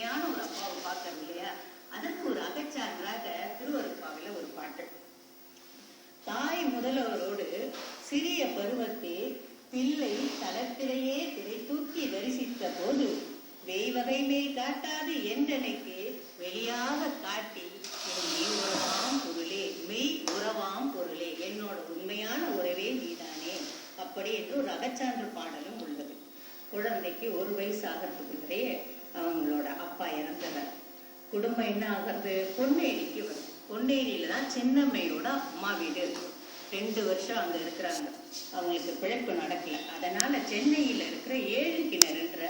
உண்மையான ஒரு அப்பாவை பார்க்கறது இல்லையா? அதற்கு ஒரு அகச்சான்றாக திருவருட்பாவில ஒரு பாட்டு. தாய் முதல்வரோடு சிறிய பருவத்தில் பிள்ளை தளத்திலேயே திரை தூக்கி தரிசித்த போது வெய்வகைமே காட்டாது என்றனைக்கு வெளியாக காட்டி மெய் உறவாம் பொருளே, மெய் உறவாம் பொருளே, என்னோட உண்மையான உறவே நீதானே, அப்படி என்று ஒரு அகச்சான்று பாடலும் உள்ளது. குழந்தைக்கு 1 வயசு ஆகிறதுக்குள்ளே அவங்களோட அப்பா இறந்தவர். குடும்பம் என்ன ஆகிறது? பொன்னேரிக்கு வரும். பொன்னேரியில தான் சின்னம்மையோட அம்மா வீடு இருக்கு. 2 வருஷம் அங்க இருக்கிறாங்க. அவங்களுக்கு பிழைப்பு நடக்கல. அதனால சென்னையில இருக்கிற 7 கிணறுன்ற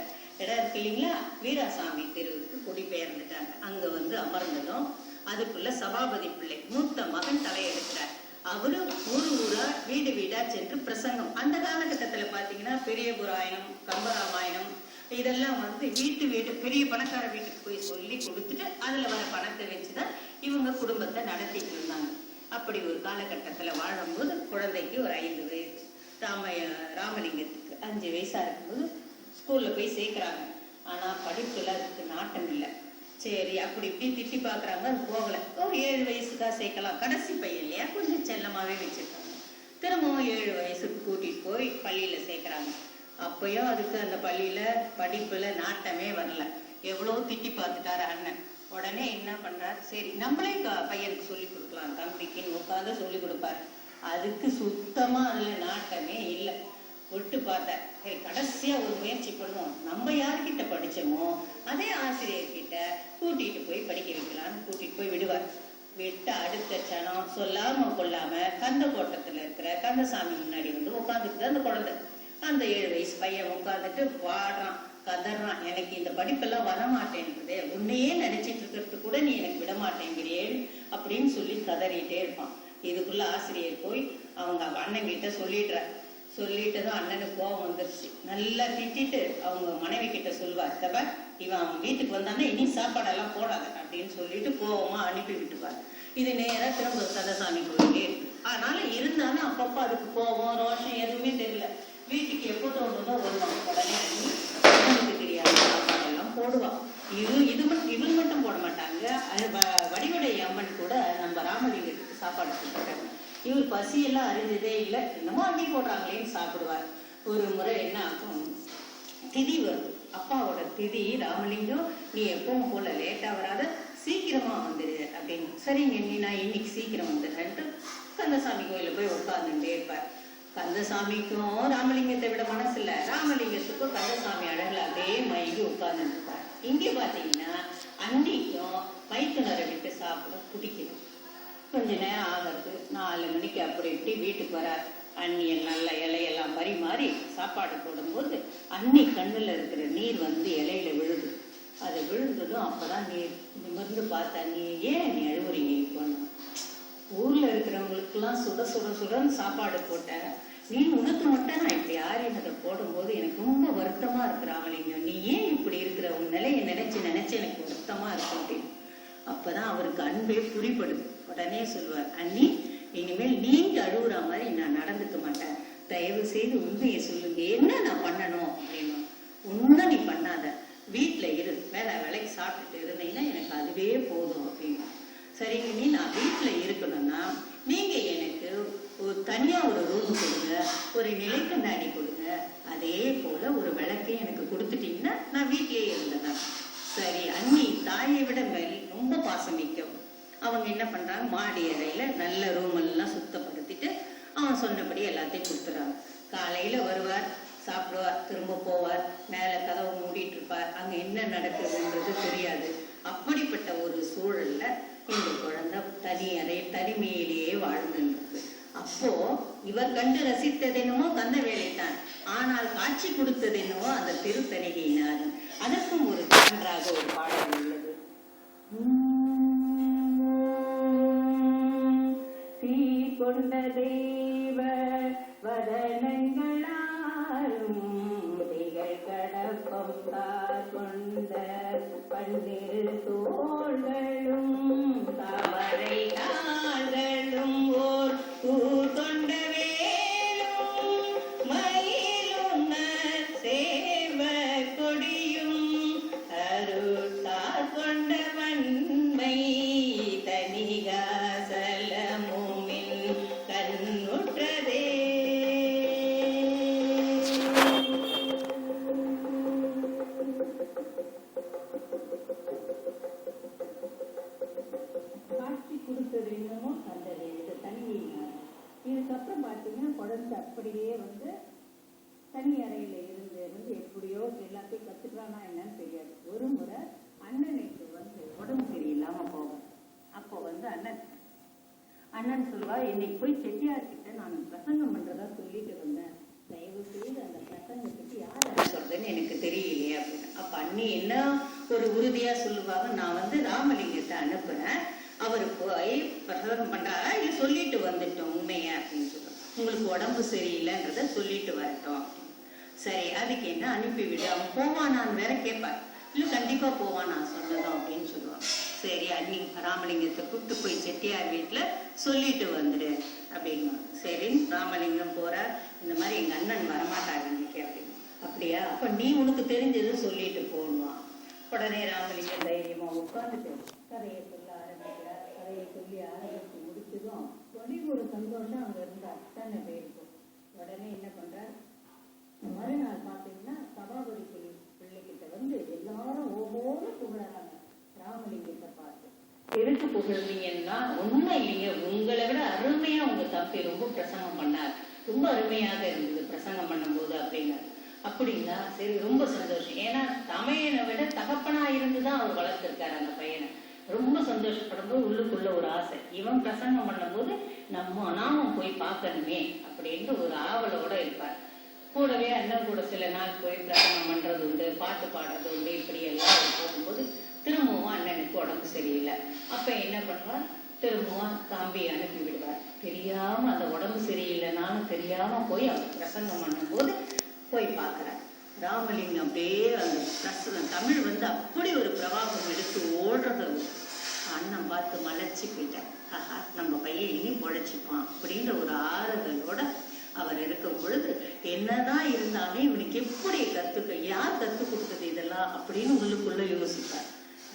இடம் இருக்கு இல்லைங்களா, வீராசாமி தெருவுக்கு குடிபெயர்ந்துட்டாங்க. அங்க வந்து அமர்ந்ததும் அதுக்குள்ள சபாபதி பிள்ளை மூத்த மகன் தலையெடுக்கிறார். அவரும் ஊரா வீடு வீடா சென்று பிரசங்கம். அந்த காலகட்டத்துல பாத்தீங்கன்னா பெரிய புராயணம், கம்பராமாயணம் இதெல்லாம் வந்து வீட்டு பெரிய பணக்கார வீட்டுக்கு போய் சொல்லி கொடுத்துட்டு அதுல வர பணத்தை வச்சுதான் இவங்க குடும்பத்தை நடத்திட்டு இருந்தாங்க. அப்படி ஒரு காலகட்டத்துல வாழும்போது குழந்தைக்கு ஒரு 5 வயசு, ராமலிங்கத்துக்கு 5 வயசா இருக்கும்போது ஸ்கூல்ல போய் சேர்க்கிறாங்க. ஆனா படிப்புல அதுக்கு நாட்டம் இல்லை. சரி அப்படி இப்படி திட்டி பாக்குறாங்க, அது போகல. ஒரு 7 வயசுதான் சேர்க்கலாம், கடைசி பையன் இல்லையா, கொஞ்சம் செல்லமாவே வச்சிருக்காங்க. திரும்பவும் 7 வயசுக்கு கூட்டிட்டு போய் பள்ளியில சேர்க்கிறாங்க. அப்பயும் அதுக்கு அந்த பள்ளியில படிப்புல நாட்டமே வரல. எவ்வளவு திட்டி பார்த்துட்டாரு அண்ணன். உடனே என்ன பண்றாரு, சரி நம்மளே பையனுக்கு சொல்லி கொடுக்கலாம், தம்பிக்குன்னு உட்காந்து சொல்லி கொடுப்பாரு. அதுக்கு சுத்தமா அதுல நாட்டமே இல்லை. விட்டு பார்த்தேன். சரி கடைசியா ஒரு முயற்சி பண்ணுவோம், நம்ம யார்கிட்ட படிச்சோமோ அதே ஆசிரியர்கிட்ட கூட்டிட்டு போய் படிக்க வைக்கலாம்னு கூட்டிட்டு போய் விடுவார். விட்ட அடுத்த சனம் சொல்லாம கொள்ளாம கந்த கோட்டத்துல இருக்கிற கந்தசாமி முன்னாடி வந்து உட்காந்துட்டு அந்த குழந்தை, அந்த 7 வயசு பையன் உட்காந்துட்டு பாடுறான், கதறான், எனக்கு இந்த படிப்பெல்லாம் வரமாட்டேன்னுதே, உன்னையே நினைச்சிட்டு இருக்கிறது கூட நீ எனக்கு விட மாட்டேங்கிறேன் அப்படின்னு சொல்லி கதறிட்டே இருப்பான். இதுக்குள்ள ஆசிரியர் போய் அவங்க அண்ணன் கிட்ட சொல்லிட்டதும் அண்ணனுக்கு கோபம் வந்துருச்சு. நல்லா திட்டிட்டு அவங்க மனைவி கிட்ட சொல்வார், தப்ப இவன் அவன் வீட்டுக்கு வந்தானே இனி சாப்பாடெல்லாம் போடாத அப்படின்னு சொல்லிட்டு கோபமா அனுப்பி விட்டுப்பார். இது நேரா திரும்ப கந்தசாமி கோயிலே இருக்கு. அதனால இருந்தாலும் அப்பப்ப அதுக்கு கோபம் ரோஷம் எதுவுமே தெரியல. வீட்டுக்கு எப்போ தோணுதோ வருவாங்க. உடனே அண்ணனுக்கு தெரியாத சாப்பாடெல்லாம் போடுவான். இவன் மட்டும் போட மாட்டாங்க. வடிவடை அம்மன் கூட நம்ம ராமலிங்கத்துக்கு சாப்பாடு போட்டாங்க. இவர் பசியெல்லாம் அறிஞ்சதே இல்லை, என்னமோ அங்கி போடுறாங்களேன்னு சாப்பிடுவார். ஒரு முறை என்ன ஆகும், திதி வரும். அப்பாவோட திதி, ராமலிங்கம் நீ எப்பவும் போல லேட்டா வராத, சீக்கிரமா வந்துடு அப்படின்னு. சரிங்க நீ நான் இன்னைக்கு சீக்கிரம் வந்துடுறேன்ட்டு கந்தசாமி கோயில போய் உட்காந்துட்டே இருப்பார். கந்தசாமிக்கும் ராமலிங்கத்தை விட மனசு இல்லை, ராமலிங்கத்துக்கும் கந்தசாமி அழகுல அதே மயங்கி உட்கார்ந்துட்டு இருப்பார். இங்கே பாத்தீங்கன்னா அன்னைக்கும் மைத்துனரை விட்டு சாப்பிட பிடிக்கணும். கொஞ்ச நேரம் ஆகிறது, 4 மணிக்கு அப்படி இப்படி வீட்டுக்கு வரார். அண்ணியல் நல்ல இலையெல்லாம் பரிமாறி சாப்பாடு போடும்போது அன்னி கண்ணுல இருக்கிற நீர் வந்து இலையில விழுது. அது விழுந்ததும் அப்பதான் நீர் நிமிர்ந்து பார்த்தா, நீ ஏன் நீ அழுவுறீங்க? இப்போ ஊர்ல இருக்கிறவங்களுக்கு எல்லாம் சுட சுட சுடன்னு சாப்பாடு போட்டேன், நீ உனக்கு மட்டும் நான் இப்படி ஆரியனத்தை போடும்போது எனக்கு ரொம்ப வருத்தமா இருக்கு ராமலிங்கம், நீ ஏன் இப்படி இருக்கிற, உன் நிலையை நினைச்சு எனக்கு வருத்தமா இருக்கு அப்படின்னு. அப்பதான் அவருக்கு அன்பே புரிபடுது. உடனே சொல்லுவார், அண்ணி இனிமேல் நீங்க அழுகுற மாதிரி நான் நடந்துக்க மாட்டேன், தயவு செய்து உண்மையை சொல்லுங்க, என்ன நான் பண்ணணும் அப்படின்னு. உண்மை நீ பண்ணாத, வீட்டுல இரு, வேலைக்கு சாப்பிட்டுட்டு இருந்தீங்கன்னா எனக்கு அதுவே போதும் அப்படின்னு. சரிங்க நீ நான் வீட்டுல இருக்கணும்னா நீங்க எனக்கு தனியா ஒரு ரூம் கொடுங்க, ஒரு நிலைக்கண்ணாடி கொடுங்க, அதே போல ஒரு விளக்கை எனக்கு கொடுத்துட்டீங்கன்னா நான் வீட்டிலேயே இருந்தேன். சரி அண்ணி தாயை விட மேல் ரொம்ப பாசமிக்கும். அவங்க என்ன பண்றாங்க, மாடி அறையில நல்ல ரூம் எல்லாம் சுத்தப்படுத்திட்டு அவன் சொன்னபடி எல்லாத்தையும் கொடுத்துறாங்க. காலையில வருவார், சாப்பிடுவார், திரும்ப போவார், மேல கதவை மூடிட்டு இருப்பார். அங்க என்ன நடக்குதுன்றது தெரியாது. அப்படிப்பட்ட ஒரு சூழல்ல இந்த குழந்தை தனி அறை தனிமையிலேயே வாழ்ந்துருக்கு. அப்போ இவர் கண்டு ரசித்தது என்னமோ கந்த வேலைத்தான், ஆனால் காட்சி கொடுத்தது என்னவோ அந்த திருத்தணிகையினார். அதற்கும் ஒரு சான்றாக ஒரு பாடல் உள்ளது. தீ கொண்ட தெய்வ வதனங்களாரும் கடப்பம் கொண்ட பன்னிரு தோள்களும் தாமரை நாள்களும் ஓர் ஊர் கொண்ட வேலும் மயிலும் சேவ கொடியும் அருள் கத்துக்கிறானா என்னன்னு தெரியாது. ஒரு முறை அண்ணனுக்கு வந்து உடம்பு சரியில்லாம போகும். அப்போ வந்து அண்ணன் சொல்வா, இன்னைக்கு போய் செட்டியார்கிட்ட நான் பிரசங்கம் பண்றதா சொல்லிட்டு வந்தேன், தயவு செய்து அந்த பிரசங்கத்துக்கு யார் சொல்றதுன்னு எனக்கு தெரியலையே அப்படின்னு. அப்ப அண்ணி என்ன ஒரு உறுதியா சொல்லுவாங்க, நான் வந்து ராமலிங்கத்தை அனுப்புறேன், அவரு போய் பிரசங்கம் பண்றாரா இல்ல சொல்லிட்டு வந்துட்டோம் உண்மையா அப்படின்னு சொல்லுவாங்க. உங்களுக்கு உடம்பு சரியில்லைன்றத சொல்லிட்டு வரட்டும். சரி, அதுக்கு என்ன அனுப்பிவிடு, அவன் போவானான்னு வேற கேட்பார். இல்ல கண்டிப்பா போவான் நான் சொன்னதும் அப்படின்னு சொல்லுவான். சரி, அண்ணி ராமலிங்கத்தை கூப்பிட்டு போய் செட்டியார் வீட்டுல சொல்லிட்டு வந்துடு அப்படின்னா. சரி, ராமலிங்கம் போற, இந்த மாதிரி எங்க அண்ணன் வரமாட்டாங்க இன்னைக்கு அப்படின்னு. அப்படியா, அப்ப நீ உனக்கு தெரிஞ்சது சொல்லிட்டு போடுவான். உடனே ராமலிங்கம் தைரியமா உட்காந்துட்டு கதையை சொல்ல ஆரம்பிக்கிறார். கதையை சொல்லி ஆரம்பிச்சு முடிச்சதும் ஒரு சந்தோஷம் அங்க இருந்த அத்தனை பேருக்கும். உடனே என்ன பண்றார், மறுநாள் பாத்தீங்கன்னா சபாபதி பிள்ளைகிட்ட வந்து எல்லாரும் ஒவ்வொரு புகழாங்க ராமலிங்கத்தை பார்த்து. எதுக்கு புகழ்ந்தீங்கன்னா, ஒண்ணும் இல்லைங்க, உங்களை விட அருமையா உங்க தம்பி ரொம்ப பிரசங்கம் பண்ணார், ரொம்ப அருமையாக இருந்தது பிரசங்கம் பண்ணும் போது அப்படின்னா. அப்படின்னா சரி, ரொம்ப சந்தோஷம். ஏன்னா தமையனை விட தகப்பனா இருந்துதான் அவர் வளர்த்திருக்காரு அந்த பையனை. ரொம்ப சந்தோஷப்படும் போது உள்ளுக்குள்ள ஒரு ஆசை, இவன் பிரசங்கம் பண்ணும் போது நாமும் போய் பார்க்கணுமே அப்படின்ட்டு ஒரு ஆவலோட இருப்பார். கூடவே அண்ணன் கூட சில நாள் போய் பிரசங்கம் பண்றது உண்டு, பாட்டு பாடுறது உண்டு. இப்படி எல்லாம் போகும்போது திரும்பவும் அண்ணனுக்கு உடம்பு சரியில்லை. அப்ப என்ன பண்ணுவார், திரும்பவும் காம்பி அனுப்பி விடுவார். தெரியாம அந்த உடம்பு சரியில்லைனாலும் தெரியாம போய் அவர் பிரசங்கம் பண்ணும் போது போய் பார்க்கிறார். ராமலிங்கம் அப்படியே அந்த தமிழ் வந்து அப்படி ஒரு பிரவாகம் எடுத்து ஓடுறது. அண்ணன் பார்த்து மலைச்சு போயிட்டார். நம்ம பையன் இனி பொழைச்சிப்பான் அப்படின்ற ஒரு ஆறுதலோட அவர் இருக்கும் பொழுது, என்னதான் இருந்தாலும் இவனுக்கு எப்படி யார் கத்துக் கொடுத்தது இதெல்லாம் அப்படின்னு உள்ளுக்குள்ள யோசிப்பார்.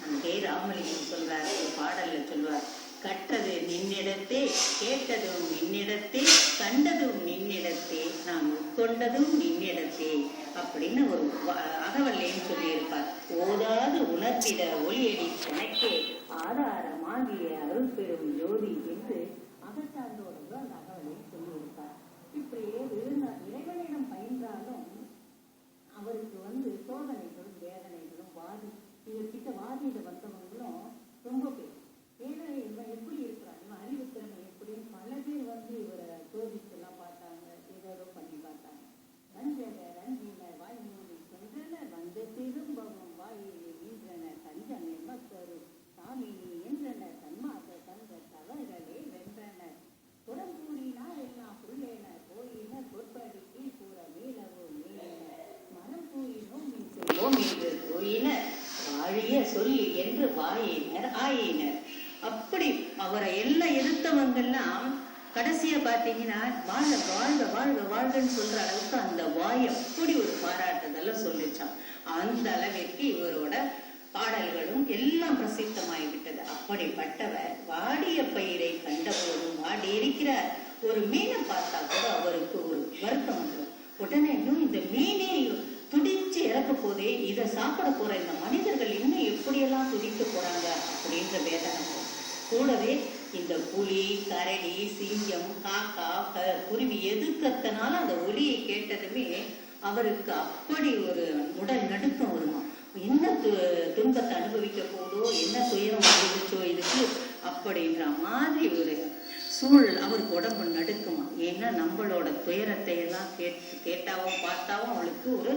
அங்கே ராமலிங்கம் சொல்றார், ஒரு பாடல்ல சொல்வார், கற்றது நின்னிடத்தே, கேட்டதும் நின்னிடத்தே, கண்டதும் நின்னிடத்தே, நாம் உட்கொண்டதும் நின்னிடத்தே அப்படின்னு ஒரு அகவல்லையும் சொல்லியிருப்பார். ஓதாது உணர்த்திட ஒளியடி எனக்கே ஆதாரமாகிய அருள் பெரும் ஜோதி என்று அகச்சார்ந்தோடு அந்த அகவலையும் சொல்லியிருப்பார். இப்படியே இறைவனிடம் பயின்றாலும் அவருக்கு வந்து சோதனைகளும் வேதனைகளும் இவர்கிட்ட வாதியில வந்தவங்களும் ரொம்ப பேர். ஏன்னா இவன் எப்படி இருக்கிறான், இவன் அறிவு திறமை எப்படின்னு பல பேர் வந்து இவரை சோதிச்செல்லாம் பார்த்தாங்க, ஏதோ பண்ணி பார்த்தாங்க. வஞ்சக ரஞ்சின வாய்மூடி சென்றன வந்து திரும்பவும் வாயிலே நின்றன தஞ்சம் எம்மக்கரு சாமினி என்றன தன்மாக தந்த தவறுகளே வென்றன புறம்பூரினா எல்லாம் புள்ளேன போயின பொற்படி கீழ் கூற மீளவோ மீளின மனம் கூறினோம் என்று போயின வாழிய சொல்லி என்று வாயினர் ஆயினர். அப்படி அவரை எல்லாம் எதிர்த்தவங்கெல்லாம் கடைசியா பாத்தீங்கன்னா வாழ்க வாழ்க வாழ்க வாழ்கன்னு சொல்ற அளவுக்கு அந்த வாய் அப்படி ஒரு பாராட்டுதெல்லாம் சொல்லிச்சான். அந்த அளவிற்கு இவரோட பாடல்களும் எல்லாம் பிரசித்தமாகிவிட்டது. அப்படிப்பட்டவர் வாடிய பயிரை கண்டபோதும் வாடி இருக்கிறார். ஒரு மீனை பார்த்தா கூட அவருக்கு ஒரு வருத்தம் வந்துடும். உடனே இந்த மீனே துடிச்சு இறக்க போதே, இதை சாப்பிட போற இந்த மனிதர்கள் இன்னும் எப்படியெல்லாம் துடிக்க போறாங்க அப்படின்ற வேதனை. கூடவே இந்த புலி, கரடி, சிங்கம், காக்கா, குருவி எதுக்கத்தனால அந்த ஒலியை கேட்டதுமே அவருக்கு அப்படி ஒரு உடல் நடுக்கம் வருமா. என்ன துன்பத்தை அனுபவிக்க போதோ, என்ன துயரம் அனுபவிச்சோ இதுக்கு அப்படின்ற மாதிரி ஒரு சூழல் அவருக்கு உடம்பு நடுக்குமா. ஏன்னா நம்மளோட துயரத்தை எல்லாம் கேட்டாவும் பார்த்தாவும் அவளுக்கு ஒரு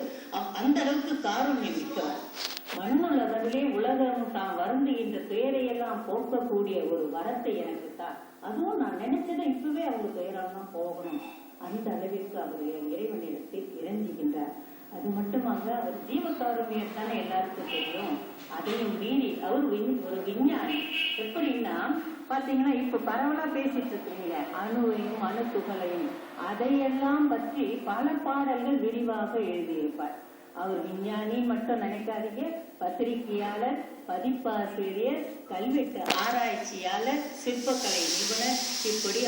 அந்த அளவுக்கு காருண்யம் மிக்கவர். மண்ணுலகத்திலே உலகம் தான் வருந்துகின்ற துயரையெல்லாம் போக்கக்கூடிய ஒரு வரத்தை எனக்கு தான். அதுவும் நான் நினைச்சதை இப்பவே அவங்க துயரம் தான் போகணும். அந்த அளவிற்கு அவர் இறைவனிடத்தில் இறங்குகின்றார். அது மட்டுமாக அவர் ஜீவகாருண்யத்தானே எல்லாருக்கும் தெரியும். அதையும் மீறி அவர் ஒரு விஞ்ஞானி. எப்படின்னா பாத்தீங்கன்னா இப்ப பரவலா பேசிட்டு இருக்கீங்க அணுவையும் அணு துகளையும், அதையெல்லாம் பற்றி பல பாடல்கள் விரிவாக எழுதியிருப்பார். அவர் விஞ்ஞானி மட்டும் நினைக்காதீங்க, பத்திரிகையாளர், பதிப்பாசிரியர், கல்வெட்டு ஆராய்ச்சியாளர், சிற்பக்கலை நிபுணர், இப்படி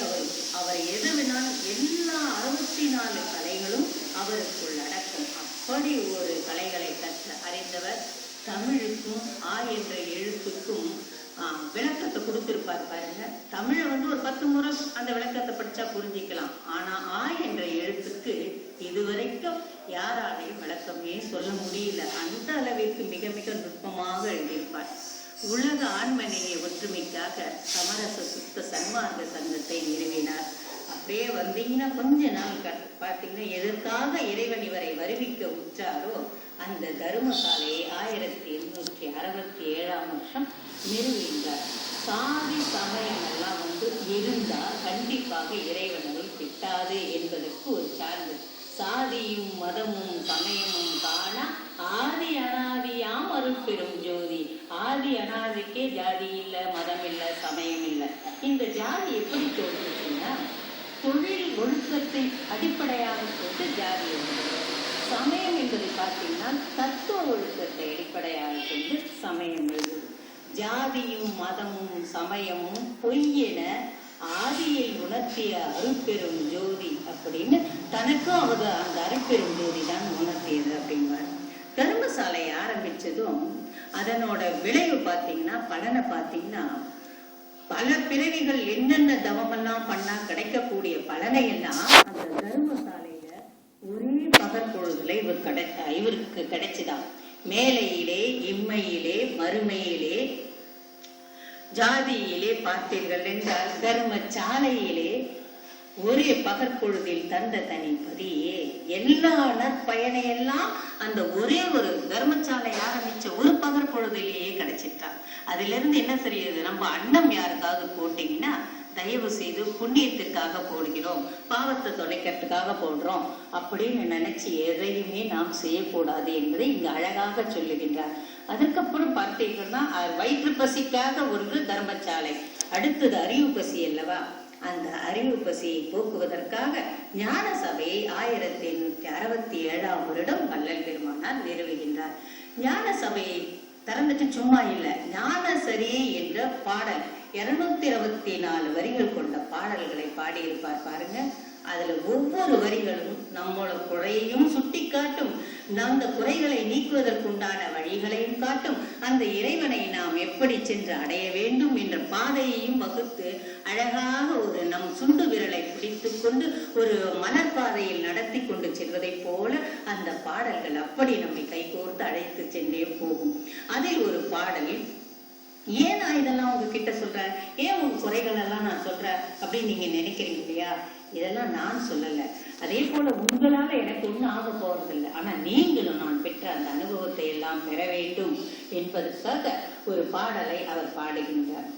அவரை எது வேணாலும் எல்லா 64 கலைகளும் அவருக்குள் அடக்கம். அப்படி ஒரு கலைகளை கற்று அறிந்தவர். தமிழுக்கும் ஆ என்ற எழுத்துக்கும் விளக்கத்தை கொடுத்திருப்பார் பாருங்க. தமிழை வந்து ஒரு 10 முறை அந்த விளக்கத்தை படிச்சா புரிஞ்சிக்கலாம். ஆனா ஆ என்ற எழுத்துக்கு இதுவரைக்கும் யாராலையும் விளக்கமே சொல்ல முடியல. அந்த அளவிற்கு மிக மிக நுட்பமாக எழுதியிருப்பார். உலக ஆன்மநேய ஒற்றுமைக்காக சமரச சுத்த சன்மார்க்க சங்கத்தை நிறுவினார். அப்படியே வந்தீங்கன்னா கொஞ்ச நாள் பார்த்தீங்கன்னா எதற்காக இறைவன் இவரை வருவிக்க உற்றாரோ அந்த தர்மசாலையை 1867 நிறுவுகின்றார். சாதி சமயம் எல்லாம் இருந்தா கண்டிப்பாக இறைவனருள் கிட்டாது என்பதற்கு ஒரு சான்று. சாதியும் மதமும் சமயமும் காண ஆதி அனாதியாம் அருட்பெரும் ஜோதி. ஆதி அனாதிக்கே ஜாதி இல்ல, மதம் இல்ல, சமயம் இல்ல. இந்த ஜாதி எப்படி தோன்றுச்சுன்னா தொழில் ஒழுக்கத்தை அடிப்படையாக கொண்டு ஜாதி என்பது. சமயம் என்பது பார்த்தீங்கன்னா தத்துவ ஒழுக்கத்தை அடிப்படையாக கொண்டு சமயம் எழுது. ஜாதியும் மதமும் சமயமும் பொய்யென ஆதியை உணர்த்திய அருட்பெரும் ஜோதி அப்படின்னு தனக்கும் அவர் அந்த அருட்பெரும் ஜோதி தான் உணர்த்தியது அப்படின்பார். தர்மசாலை ஆரம்பிச்சதும் அதனோட விளைவு பார்த்தீங்கன்னா பலனை பார்த்தீங்கன்னா பல பிறவிகள் என்னென்ன தவமெல்லாம் பண்ணா கிடைக்கக்கூடிய பலனை எல்லாம் அந்த தர்மசாலையில ஒரே பகற்பொழுதுல இவருக்கு கிடைச்சுதான். மேலையிலே இம்மையிலே மறுமையிலே ஜாதியிலே பார்த்தீர்கள் என்றால் தர்மசாலையிலே ஒரே பகற்பொழுதில் தந்த தனிப்பதியே எல்லா நற்பயனையெல்லாம் அந்த ஒரே ஒரு தர்மசாலை ஆரம்பிச்ச ஒரு பகற்பொழுதிலேயே கிடைச்சிட்டா. அதுல இருந்து என்ன தெரியுது, நம்ம அன்னம் யாருக்காவது போட்டீங்கன்னா தயவு செய்து புண்ணியத்திற்காக போடுகிறோம், பாவத்தை தொலைக்கிறதுக்காக போடுறோம் அப்படின்னு நினைச்சு எதையுமே நாம் செய்யக்கூடாது என்பதை இங்கு அழகாக சொல்லுகின்றார். அதுக்கப்புறம் பார்த்தீங்கன்னா வயிற்று பசிக்காக ஒன்று தர்மசாலை, அடுத்தது அறிவு பசி அல்லவா. அந்த அறிவு பசியை போக்குவதற்காக ஞான சபையை 1867 வள்ளல் பெருமானார் நிறுவுகின்றார். ஞான சபையை திறந்துட்டு சும்மா இல்லை, ஞான சரி என்ற பாடல் 224 வரிகள் கொண்ட பாடல்களை பாடியிருப்பார் பாருங்க. அதுல ஒவ்வொரு வரிகளும் நம்மளோட குறையையும் சுட்டி காட்டும், அந்த குறைகளை நீக்குவதற்குண்டான வழிகளையும் காட்டும், அந்த இறைவனை நாம் எப்படி சென்று அடைய வேண்டும் என்ற பாதையையும் வகுத்து அழகாக ஒரு நம் சுண்டு விரலை பிடித்து கொண்டு ஒரு மலர்பாதையில் நடத்தி கொண்டு செல்வதை போல அந்த பாடல்கள் அப்படி நம்மை கைகோர்த்து அழைத்து சென்றே போகும். அதில் ஒரு பாடலில் ஏன் நான் இதெல்லாம் உங்ககிட்ட சொல்றேன், ஏன் உங்க குறைகள் எல்லாம் நான் சொல்றேன் அப்படின்னு நீங்க நினைக்கிறீங்க இல்லையா? இதெல்லாம் நான் சொல்லல. அதே போல உங்களால எனக்கு ஒன்றும் ஆக போறதில்லை. ஆனா நீங்களும் நான் பெற்ற அந்த அனுபவத்தை எல்லாம் பெற வேண்டும் என்பதற்காக ஒரு பாடலை அவர் பாடுகின்றார்.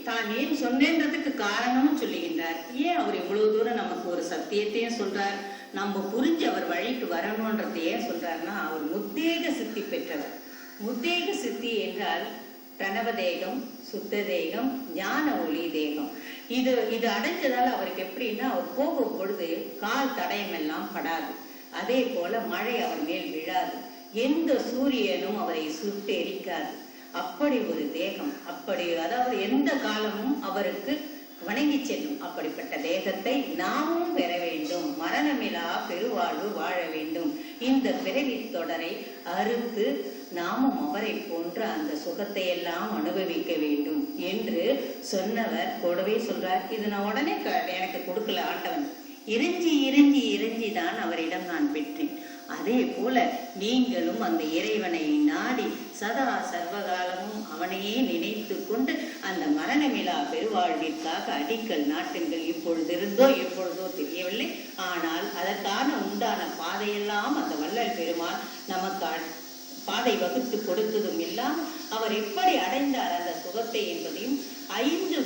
தான் ஏன் சொன்னேன்றதுக்கு காரணமும் சொல்லுகின்றார். ஏன் அவர் இவ்வளவு தூரம் நமக்கு ஒரு சத்தியத்தையும் சொல்றார், நம்ம புரிஞ்சு அவர் வழிக்கு வரணும்ன்றதையே சொல்றாருன்னா அவர் முத்தேக சித்தி பெற்றவர். முத்தேக சித்தி என்றால் பிரணவ தேகம், சுத்த தேகம், ஞான ஒளி தேகம். இது இது அடைஞ்சதால அவருக்கு எப்படின்னா, அவர் போகும் பொழுது கால் தடயம் எல்லாம் படாது. அதே போல மழை அவர் மேல் விழாது. எந்த சூரியனும் அவரை சுட்டு எரிக்காது. அப்படி ஒரு தேகம், அப்படி அதாவது எந்த காலமும் அவருக்கு வணங்கி செல்லும். அப்படிப்பட்ட தேகத்தை நாமும் பெற வேண்டும். மரணமிலா பெருவாழ்வு வாழ வேண்டும். இந்த பிறவி தொடரை அறுத்து நாமும் அவரை போன்ற அந்த சுகத்தை எல்லாம் அனுபவிக்க வேண்டும் என்று சொன்னவர் கூடவே சொல்றார். இது நான் உடனே எனக்கு கொடுக்கல ஆண்டவன், இறைஞ்சி இறைஞ்சி இறைஞ்சி தான் அவரிடம் நான் பெற்றேன். அதே போல நீங்களும் அந்த இறைவனை நாடி சதா சர்வகாலமும் அவனையே நினைத்து கொண்டு அந்த மரணமிலா பெருவாழ்விற்காக அடிக்கல் நாட்டுங்கள். இப்பொழுதிருந்தோ எப்பொழுதோ தெரியவில்லை, ஆனால் அதற்கான உண்டான பாதையெல்லாம் அந்த வள்ளல் பெருமான் நமக்கு பாதை வகுத்து கொடுத்ததும் இல்லாமல் அவர் எப்படி அடைந்தார் அந்த சுகத்தை என்பதையும் 5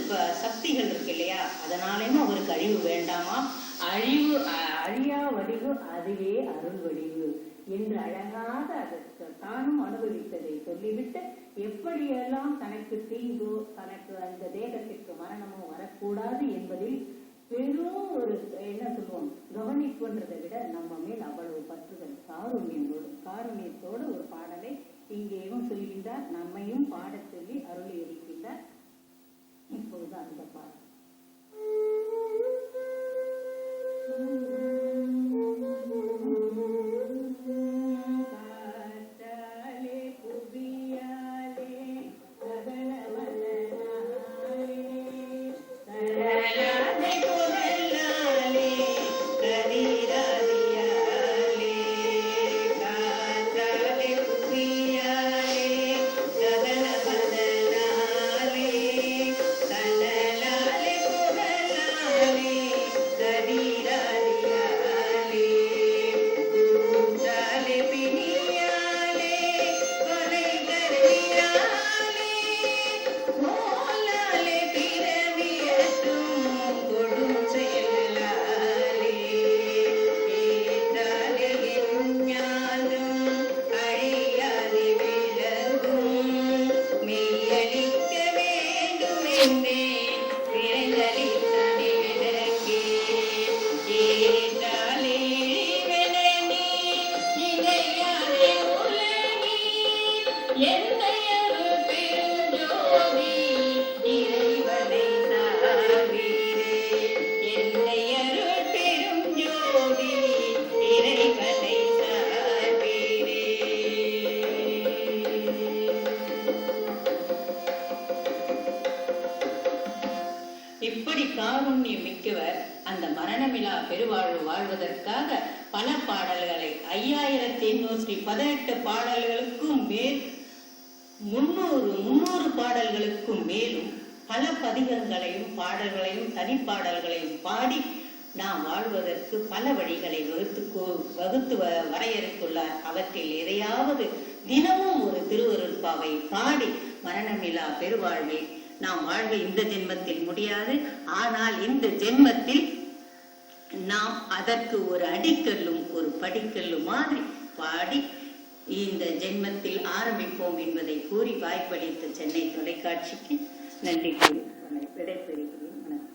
சக்திகள் இருக்கு இல்லையா, அதனாலேயும் அவருக்கு அழிவு வேண்டாமா, அழியா வடிவு அதுவே அருள் வடிவு என்று அழகாக அதற்கு தானும் அனுபவித்ததை சொல்லிவிட்டு, எப்படியெல்லாம் தனக்கு தீங்கோ தனக்கு அந்த தேகத்திற்கு மரணமோ வரக்கூடாது என்பதில் பெரும் ஒரு என்ன சொல்லுவோம் கவனிப்புன்றதை விட நம்ம மேல் அவ்வளவு பற்றுதல் காருண்யத்தோடு ஒரு பாடலை இங்கேயும் சொல்கின்றார். நம்மையும் பாடச் சொல்லி அருளி இருக்கின்றார். இப்பொழுது அந்த பாடல் காருண்யம் மிக்கவர் அந்த மரணமிலா பெருவாழ்வு வாழ்வதற்காக பல பாடல்களை 5818 பாடல்களுக்கும் மேல் 300 பாடல்களுக்கும் மேலும் பல பதிகங்களையும் பாடல்களையும் தனிப்பாடல்களையும் பாடி நாம் வாழ்வதற்கு பல வழிகளை வகுத்து வரையறுத்துள்ளார். அவற்றில் எதையாவது தினமும் ஒரு திருவருட்பாவை பாடி மரணமிலா பெருவாழ்வை நாம் வாழ்க இந்த ஜென்மத்தில் முடியாது. ஆனால் இந்த ஜென்மத்தில் நாம் அதற்கு ஒரு அடிக்கல்லும் ஒரு படிக்கல்லும் மாதிரி பாடி இந்த ஜென்மத்தில் ஆரம்பிப்போம் என்பதை கூறி வாய்ப்பளித்த சென்னை தொலைக்காட்சிக்கு நன்றி கூறி விடைபெறுகிறேன்.